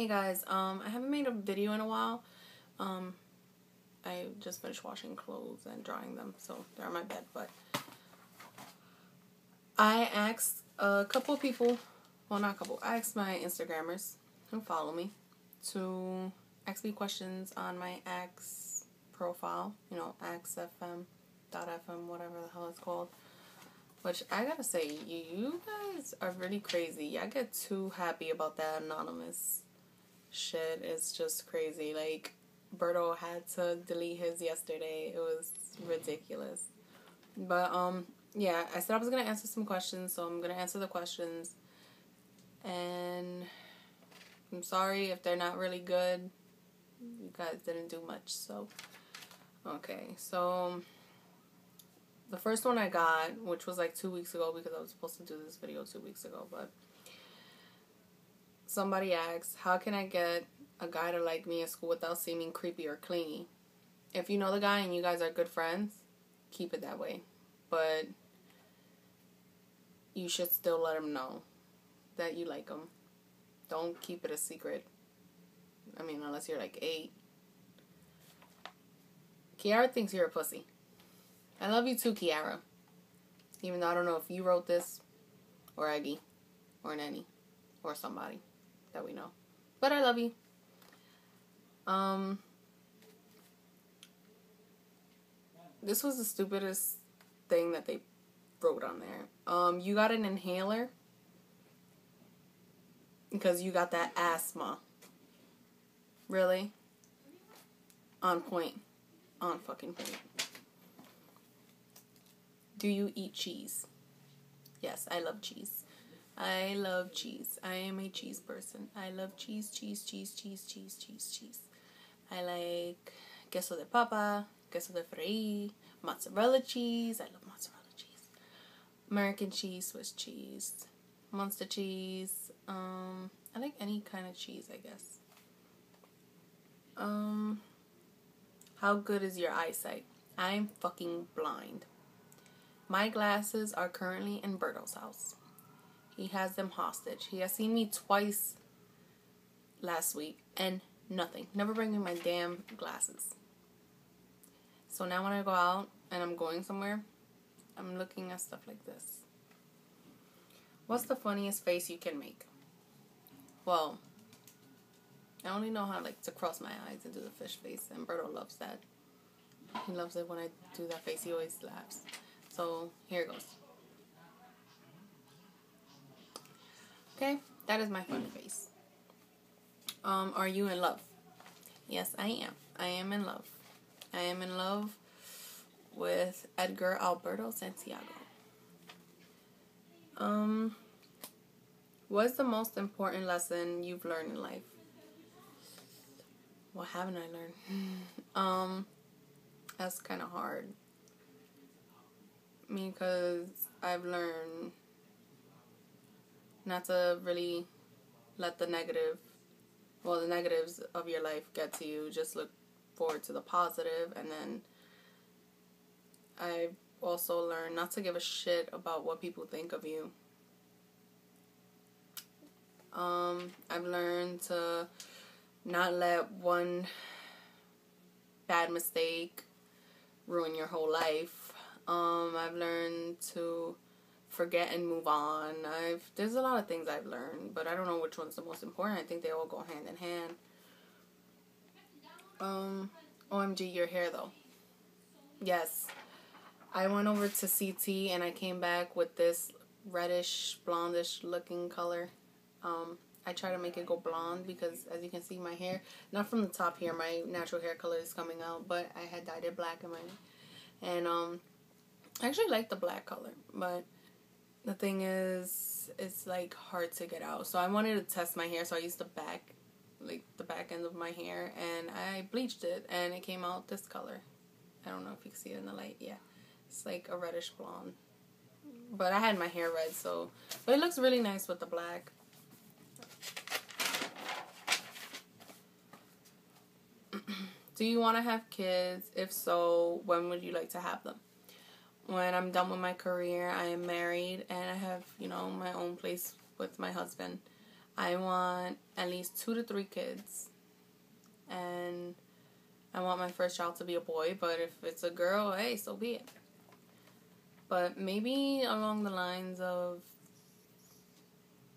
Hey guys, I haven't made a video in a while. I just finished washing clothes and drying them, so they're on my bed. But I asked a couple of people, well, not a couple, I asked my Instagrammers who follow me to ask me questions on my Axe profile, axfm.fm, whatever the hell it's called. Which I gotta say, you guys are really crazy. I get too happy about that anonymous shit. It's just crazy. Like, Berto had to delete his yesterday. It was ridiculous. But, yeah, I said I was gonna answer some questions, so I'm gonna answer the questions. And I'm sorry if they're not really good. You guys didn't do much, so. Okay, so the first one I got, which was like 2 weeks ago, because I was supposed to do this video 2 weeks ago, but somebody asked, how can I get a guy to like me in school without seeming creepy or clingy? If you know the guy and you guys are good friends, keep it that way. But you should still let him know that you like him. Don't keep it a secret. I mean, unless you're like 8. Kiara thinks you're a pussy. I love you too, Kiara. Even though I don't know if you wrote this, or Aggie, or Nanny, or somebody that we know. But I love you. This was the stupidest thing that they wrote on there. You got an inhaler because you got that asthma. Really? On point. On fucking point. Do you eat cheese? Yes, I love cheese. I love cheese. I am a cheese person. I love cheese, cheese, cheese, cheese, cheese, cheese, cheese. I like queso de papa, queso de freír, mozzarella cheese. I love mozzarella cheese. American cheese, Swiss cheese, Munster cheese. I like any kind of cheese, I guess. How good is your eyesight? I'm fucking blind. My glasses are currently in Berto's house. He has them hostage. He has seen me twice last week and nothing. Never bringing my damn glasses. So now when I go out and I'm going somewhere, I'm looking at stuff like this. What's the funniest face you can make? Well, I only know how to cross my eyes and do the fish face, and Berto loves that. He loves it when I do that face. He always laughs. So here it goes. Okay, that is my funny face. Are you in love? Yes, I am. I am in love. I am in love with Edgar Alberto Santiago. What's the most important lesson you've learned in life? What haven't I learned? That's kind of hard. Because I've learned not to really let the negatives of your life get to you. Just look forward to the positive. And then I've also learned not to give a shit about what people think of you. I've learned to not let one bad mistake ruin your whole life. I've learned to forget and move on. There's a lot of things I've learned, but I don't know which one's the most important. I think they all go hand in hand. OMG, your hair though. Yes. I went over to CT and I came back with this reddish, blondish looking color. I try to make it go blonde because, as you can see, my hair, not from the top here, my natural hair color is coming out, but I had dyed it black in my hair. And, I actually like the black color, but the thing is, it's, hard to get out. So I wanted to test my hair, so I used the back end of my hair, and I bleached it, and it came out this color. I don't know if you can see it in the light. Yeah. It's like a reddish blonde. But I had my hair red, but it looks really nice with the black. Do you want to have kids? If so, when would you like to have them? When I'm done with my career, I am married, and I have, my own place with my husband. I want at least 2 to 3 kids. And I want my first child to be a boy, but if it's a girl, hey, so be it. But maybe along the lines of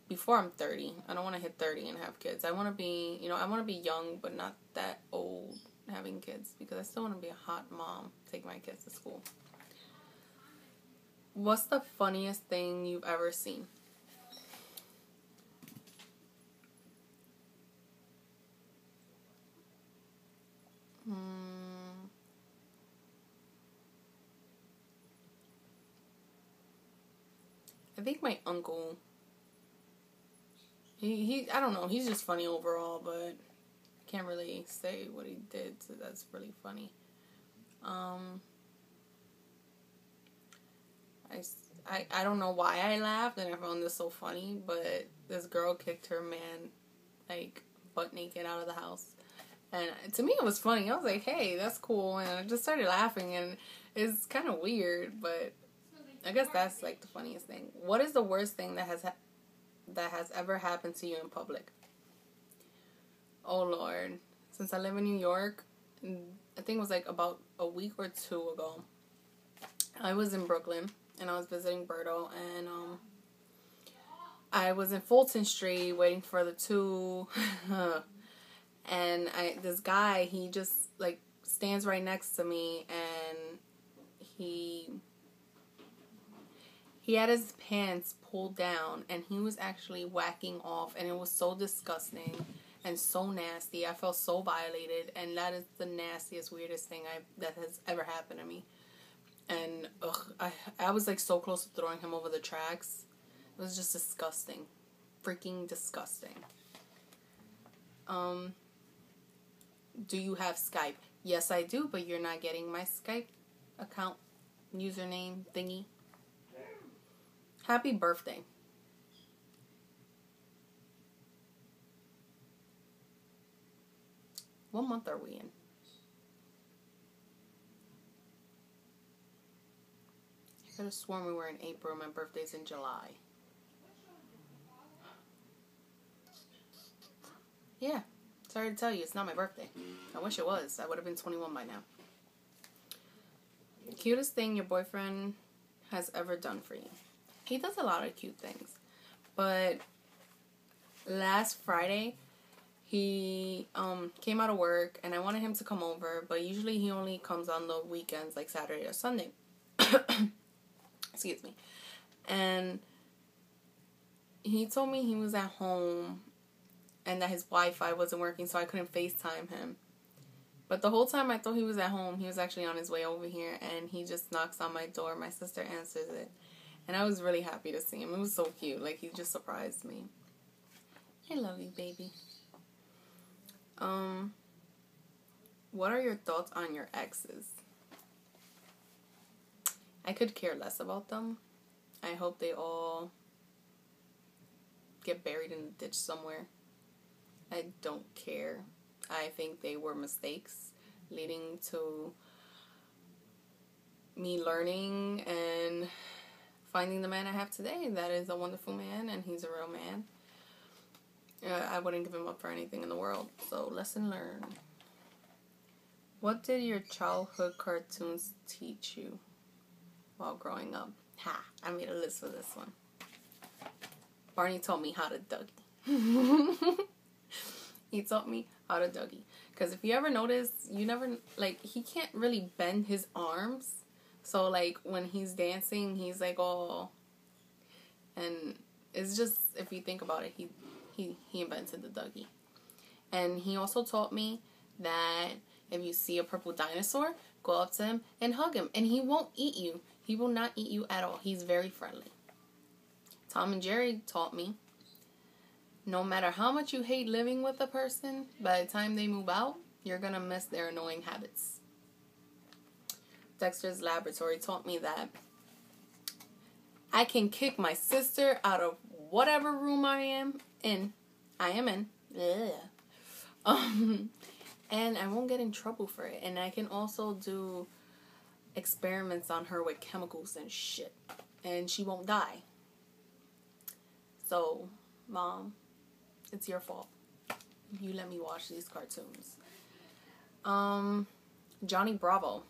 before I'm 30. I don't want to hit 30 and have kids. I want to be, I want to be young, but not that old having kids, because I still want to be a hot mom, take my kids to school. What's the funniest thing you've ever seen? I think my uncle, he I don't know, he's just funny overall, but can't really say what he did, so that's really funny. I don't know why I laughed and I found this so funny, but this girl kicked her man, like, butt naked out of the house. And to me it was funny. I was like, hey, that's cool. And I just started laughing, and it's kind of weird, but I guess that's, like, the funniest thing. What is the worst thing that has ever happened to you in public? Oh, Lord. Since I live in New York, I think it was, like, about a week or 2 ago, I was in Brooklyn, and I was visiting Berto, and I was in Fulton Street waiting for the 2, and this guy, he just, like, stands right next to me, and he had his pants pulled down, and he was actually whacking off, and it was so disgusting and so nasty. I felt so violated, and that is the nastiest, weirdest thing that has ever happened to me. And I was, like, so close to throwing him over the tracks. It was just disgusting. Freaking disgusting. Do you have Skype? Yes, I do, but you're not getting my Skype account username thingy. Happy birthday. What month are we in? I could have sworn we were in April. My birthday's in July. Yeah. Sorry to tell you, it's not my birthday. I wish it was. I would have been 21 by now. Cutest thing your boyfriend has ever done for you? He does a lot of cute things. But last Friday, he came out of work, and I wanted him to come over, but usually he only comes on the weekends, like Saturday or Sunday. Excuse me. And he told me he was at home and that his Wi-Fi wasn't working, so I couldn't FaceTime him. But the whole time I thought he was at home, he was actually on his way over here, and he just knocks on my door. My sister answers it. And I was really happy to see him. It was so cute. Like, he just surprised me. I love you, baby. What are your thoughts on your exes? I could care less about them. I hope they all get buried in the ditch somewhere. I don't care. I think they were mistakes leading to me learning and finding the man I have today. That is a wonderful man, and he's a real man. I wouldn't give him up for anything in the world. So, lesson learned. What did your childhood cartoons teach you while growing up? I made a list for this one. Barney taught me how to Dougie. He taught me how to Dougie. Because if you ever notice, he can't really bend his arms. So, like, when he's dancing, he's like, oh. And it's just, if you think about it, he invented the Dougie. And he also taught me that if you see a purple dinosaur, go up to him and hug him. And he won't eat you. He will not eat you at all. He's very friendly. Tom and Jerry taught me, no matter how much you hate living with a person, by the time they move out, you're going to miss their annoying habits. Dexter's Laboratory taught me that I can kick my sister out of whatever room I am in. And I won't get in trouble for it. And I can also do experiments on her with chemicals and shit. And she won't die. So, Mom, It's your fault. You let me watch these cartoons. Johnny Bravo.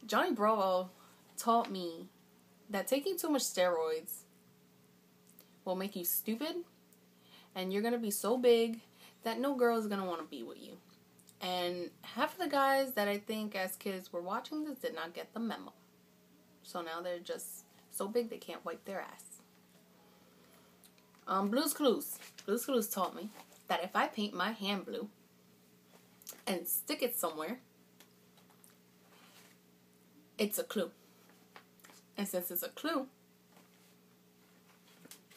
Johnny Bravo taught me that taking too much steroids will make you stupid, and you're going to be so big that no girl is going to want to be with you. And half of the guys that I think as kids were watching this did not get the memo. So now they're just so big they can't wipe their ass. Blue's Clues. Blue's Clues taught me that if I paint my hand blue and stick it somewhere, it's a clue. And since it's a clue,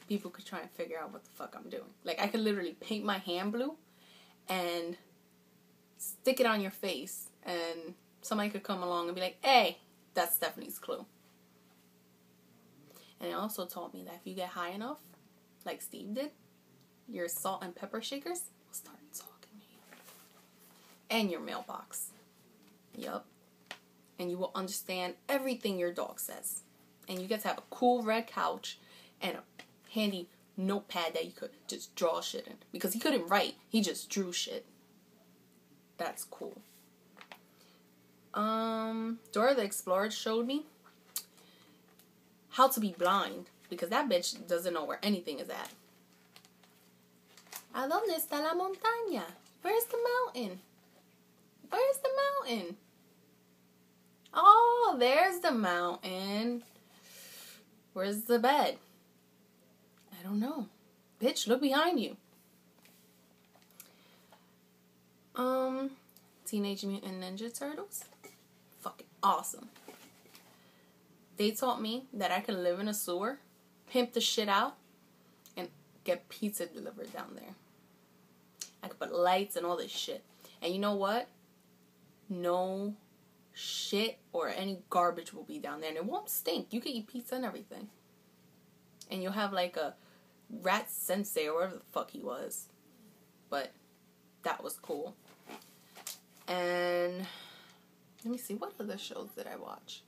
people could try and figure out what the fuck I'm doing. Like, I could literally paint my hand blue and stick it on your face, and somebody could come along and be like, hey, that's Stephanie's clue. And it also taught me that if you get high enough, like Steve did, your salt and pepper shakers will start talking to you. And your mailbox. Yup. And you will understand everything your dog says. And you get to have a cool red couch and a handy notepad that you could just draw shit in. Because he couldn't write, he just drew shit. That's cool. Dora the Explorer showed me how to be blind, because that bitch doesn't know where anything is at. ¿A dónde está la montaña? Where's the mountain? Where's the mountain? Oh, there's the mountain. Where's the bed? I don't know. Bitch, look behind you. Teenage Mutant Ninja Turtles. Fucking awesome. They taught me that I could live in a sewer, pimp the shit out, and get pizza delivered down there. I could put lights and all this shit. And you know what? No shit or any garbage will be down there. And it won't stink. You can eat pizza and everything. And you'll have like a rat sensei or whatever the fuck he was. But that was cool. And let me see, what other shows did I watch?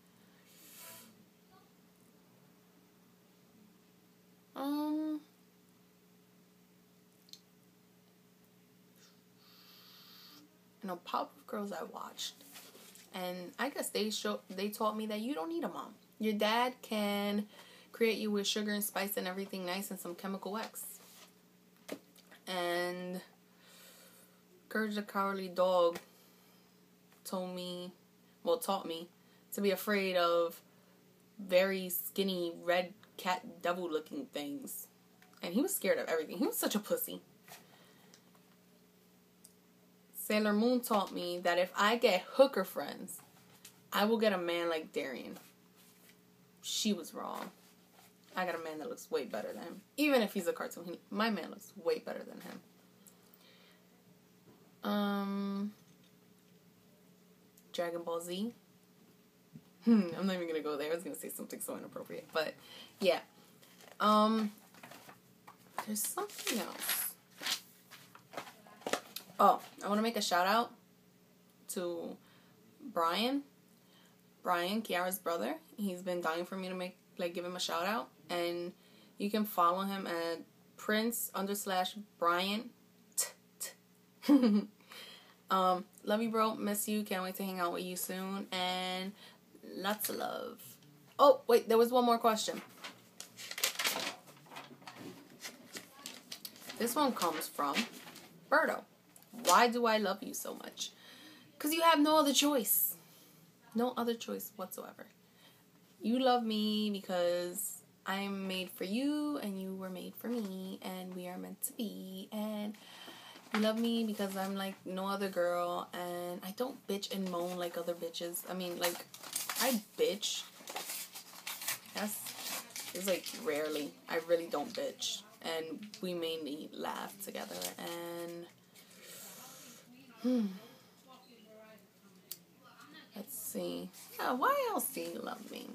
Powerpuff Girls I watched. And I guess they taught me that you don't need a mom. Your dad can create you with sugar and spice and everything nice and some chemical X. And Courage the Cowardly Dog taught me to be afraid of very skinny red cat devil looking things. And he was scared of everything. He was such a pussy. Sailor Moon taught me that if I get hooker friends, I will get a man like Darian. She was wrong. I got a man that looks way better than him. Even if he's a cartoon, my man looks way better than him. Dragon Ball Z. I'm not even gonna go there. I was gonna say something so inappropriate, but yeah. There's something else. Oh, I want to make a shout out to Brian, Kiara's brother. He's been dying for me to give him a shout out, and you can follow him at Prince_Brian. Love you, bro. Miss you. Can't wait to hang out with you soon. And lots of love. Oh, wait. There was one more question. This one comes from Berto. Why do I love you so much? Because you have no other choice. No other choice whatsoever. You love me because I'm made for you and you were made for me and we are meant to be, and you love me because I'm like no other girl and I don't bitch and moan like other bitches. I mean, like, I bitch. It's like rarely. I really don't bitch. And we mainly laugh together. And let's see. Yeah, why else do you love me?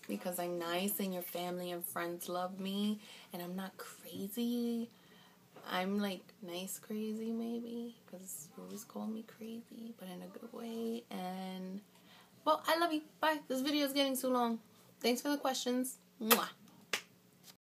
Because I'm nice and your family and friends love me and I'm not crazy. I'm like nice crazy maybe, because you always call me crazy, but in a good way. And well, I love you. Bye. This video is getting too long. Thanks for the questions. Mwah.